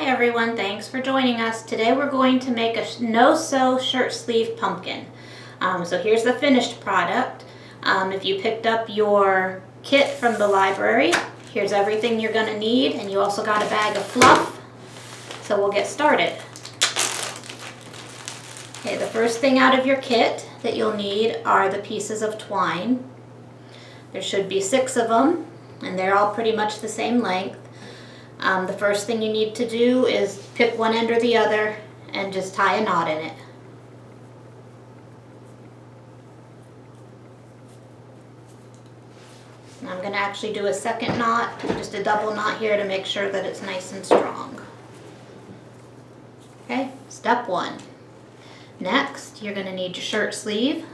everyone, thanks for joining us. Today we're going to make a no-sew shirt sleeve pumpkin. So here's the finished product. If you picked up your kit from the library, here's everything you're going to need, and you also got a bag of fluff. So we'll get started. Okay, the first thing out of your kit that you'll need are the pieces of twine. There should be 6 of them, and they're all pretty much the same length. The first thing you need to do is pick one end or the other and just tie a knot in it. And I'm going to actually do a second knot, just a double knot here to make sure that it's nice and strong. Okay, step 1. Next, you're going to need your shirt sleeve.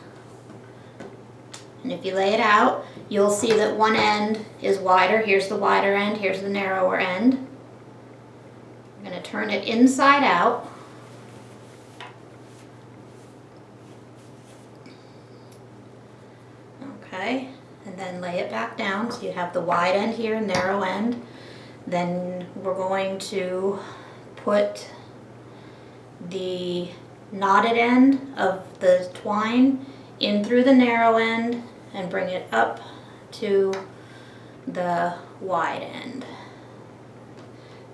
And if you lay it out, you'll see that one end is wider. Here's the wider end, here's the narrower end. I'm going to turn it inside out. Okay, and then lay it back down so you have the wide end here and narrow end. Then we're going to put the knotted end of the twine in through the narrow end and bring it up to the wide end.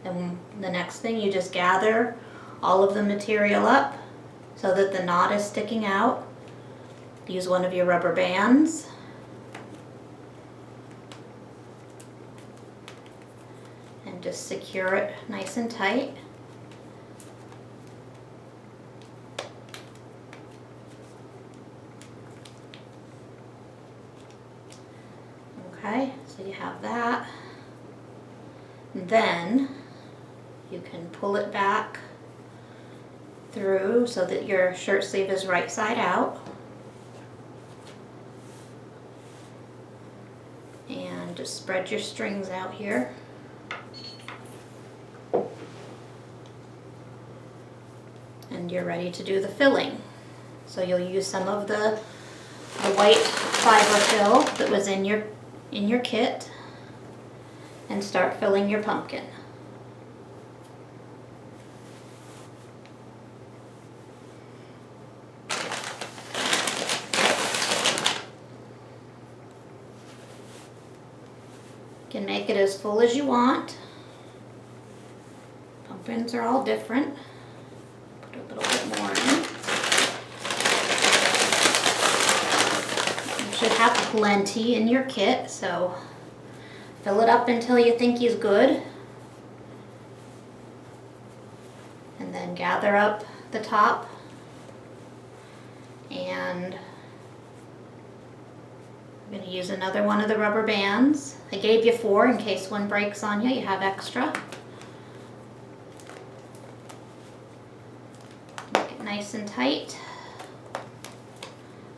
And the next thing, you just gather all of the material up so that the knot is sticking out. Use one of your rubber bands. And just secure it nice and tight. Okay, so you have that. Then you can pull it back through so that your shirt sleeve is right side out. And just spread your strings out here. And you're ready to do the filling. So you'll use some of the white fiber fill that was in your kit and start filling your pumpkin. You can make it as full as you want. Pumpkins are all different. Put a little bit more in. You should have plenty in your kit, so fill it up until you think he's good. And then gather up the top. And I'm going to use another one of the rubber bands. I gave you 4 in case one breaks on you. You have extra. Make it nice and tight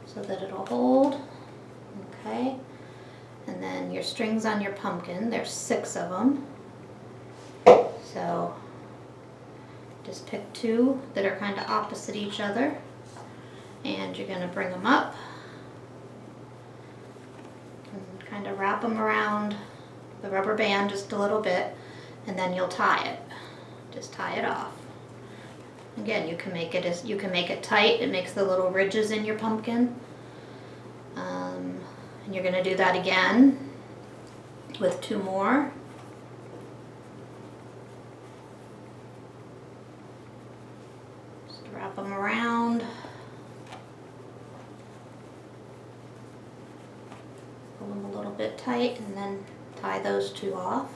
so that it'll hold. Okay. And then your strings on your pumpkin, there's 6 of them. So just pick 2 that are kind of opposite each other, and you're going to bring them up and kind of wrap them around the rubber band just a little bit, and then you'll tie it. Just tie it off. Again, you can make it tight. It makes the little ridges in your pumpkin. And you're going to do that again with 2 more. Just wrap them around. Pull them a little bit tight and then tie those 2 off.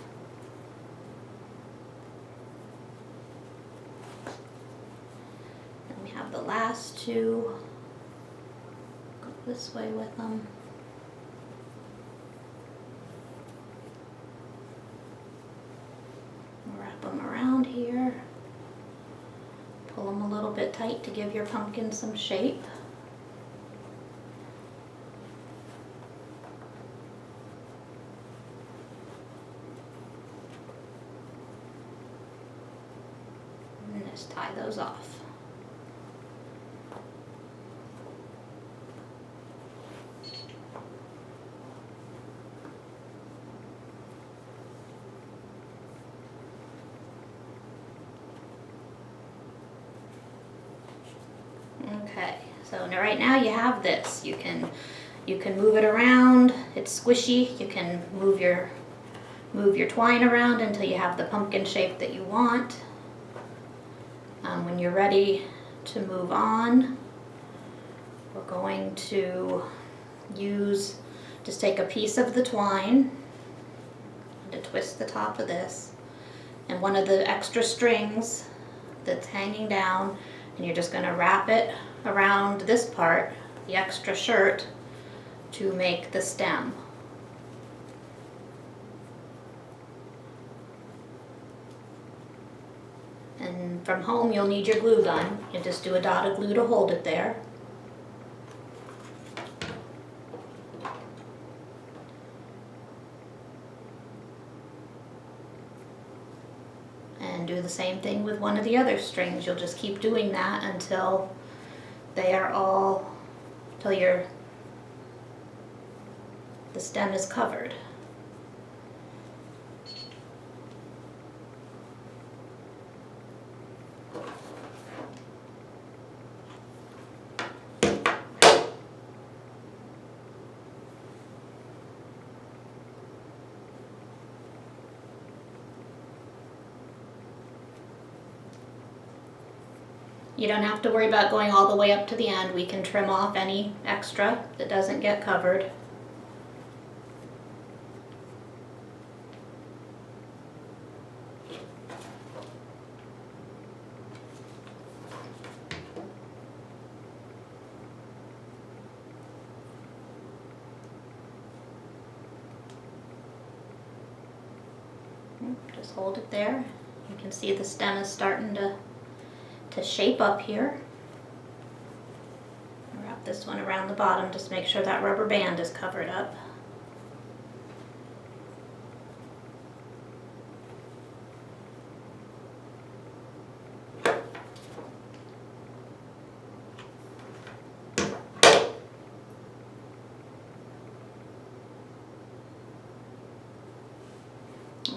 Then we have the last 2. Go this way with them. Wrap them around here. Pull them a little bit tight to give your pumpkin some shape. And just tie those off. Okay, so now right now you have this. You can move it around. It's squishy. You can move your twine around until you have the pumpkin shape that you want. When you're ready to move on, we're going to just take a piece of the twine to twist the top of this, and one of the extra strings that's hanging down, and you're just going to wrap it around this part, the extra shirt, to make the stem. And from home you'll need your glue gun. You just do a dot of glue to hold it there. And do the same thing with one of the other strings. You'll just keep doing that until the stem is covered. You don't have to worry about going all the way up to the end. We can trim off any extra that doesn't get covered. Just hold it there. You can see the stem is starting to shape up here. Wrap this one around the bottom, just make sure that rubber band is covered up.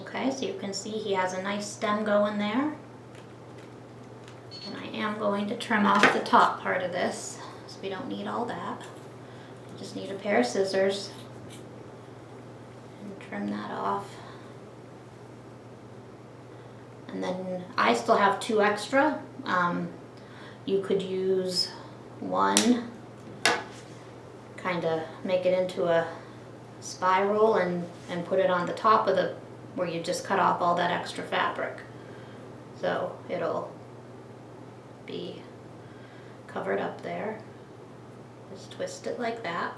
Okay, so you can see he has a nice stem going there. And I am going to trim off the top part of this, so we don't need all that. Just need a pair of scissors and trim that off. And then I still have 2 extra. You could use one, kind of make it into a spiral and put it on the top of where you just cut off all that extra fabric. So it'll be covered up there. Just twist it like that.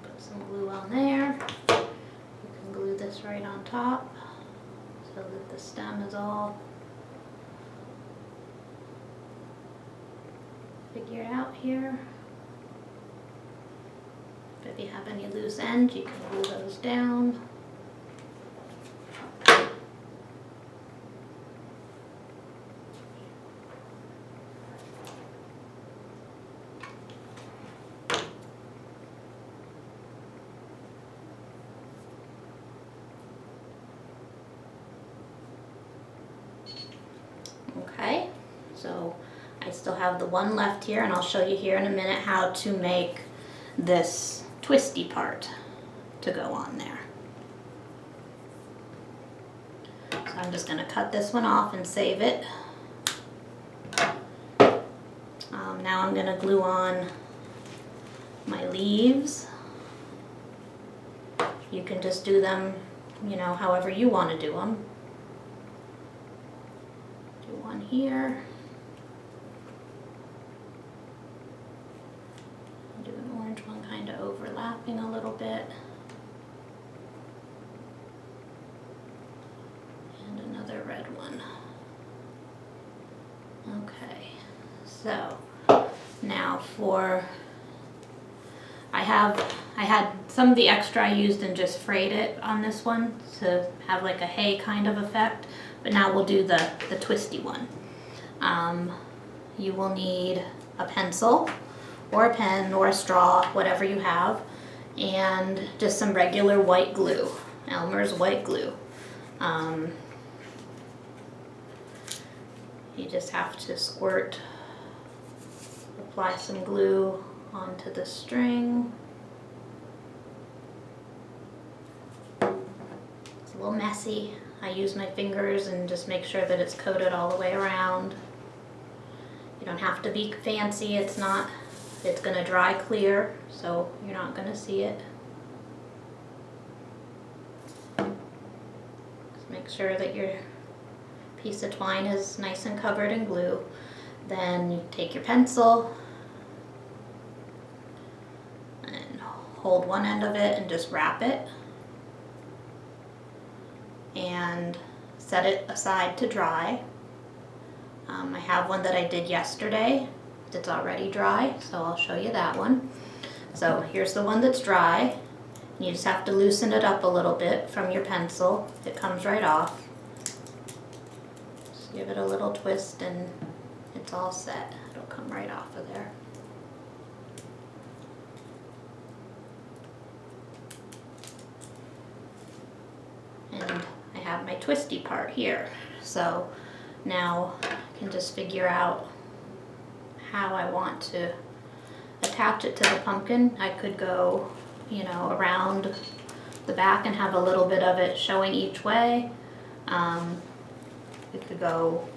Put some glue on there. You can glue this right on top so that the stem is all figured out here. If you have any loose ends, you can glue those down. Okay, so I still have the one left here, and I'll show you here in a minute how to make this twisty part to go on there. So I'm just going to cut this one off and save it. Now I'm going to glue on my leaves. You can just do them, you know, however you want to do them. Do one here. Do an orange one kind of overlapping a little bit. And another red one. Okay, so now I had some of the extra I used and just frayed it on this one to have like a hay kind of effect, but now we'll do the twisty one. You will need a pencil or a pen or a straw, whatever you have, and just some regular white glue, Elmer's white glue. You just have to apply some glue onto the string. It's a little messy. I use my fingers and just make sure that it's coated all the way around. You don't have to be fancy. It's gonna dry clear, so you're not gonna see it. Just make sure that your piece of twine is nice and covered in glue. Then you take your pencil and hold one end of it and just wrap it and set it aside to dry. I have one that I did yesterday that's already dry, so I'll show you that one. So here's the one that's dry. You just have to loosen it up a little bit from your pencil. It comes right off. Just give it a little twist and it's all set. It'll come right off of there. And I have my twisty part here. So now I can just figure out how I want to attach it to the pumpkin. I could go, around the back and have a little bit of it showing each way. We could go,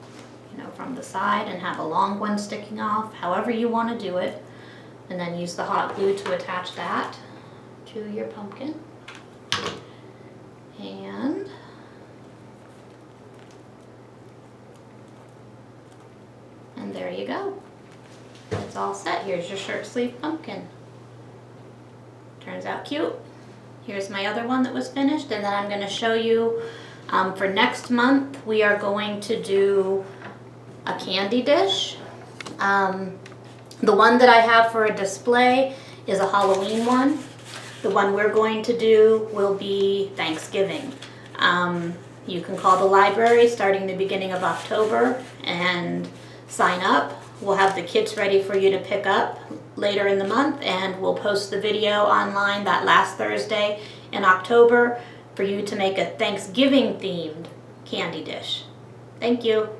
from the side and have a long one sticking off, however you want to do it. And then use the hot glue to attach that to your pumpkin. And there you go. It's all set. Here's your shirt sleeve pumpkin. Turns out cute. Here's my other one that was finished, and then I'm going to show you for next month we are going to do a candy dish. The one that I have for a display is a Halloween one. The one we're going to do will be Thanksgiving. You can call the library starting the beginning of October and sign up. We'll have the kits ready for you to pick up later in the month, and we'll post the video online that last Thursday in October for you to make a Thanksgiving themed candy dish. Thank you.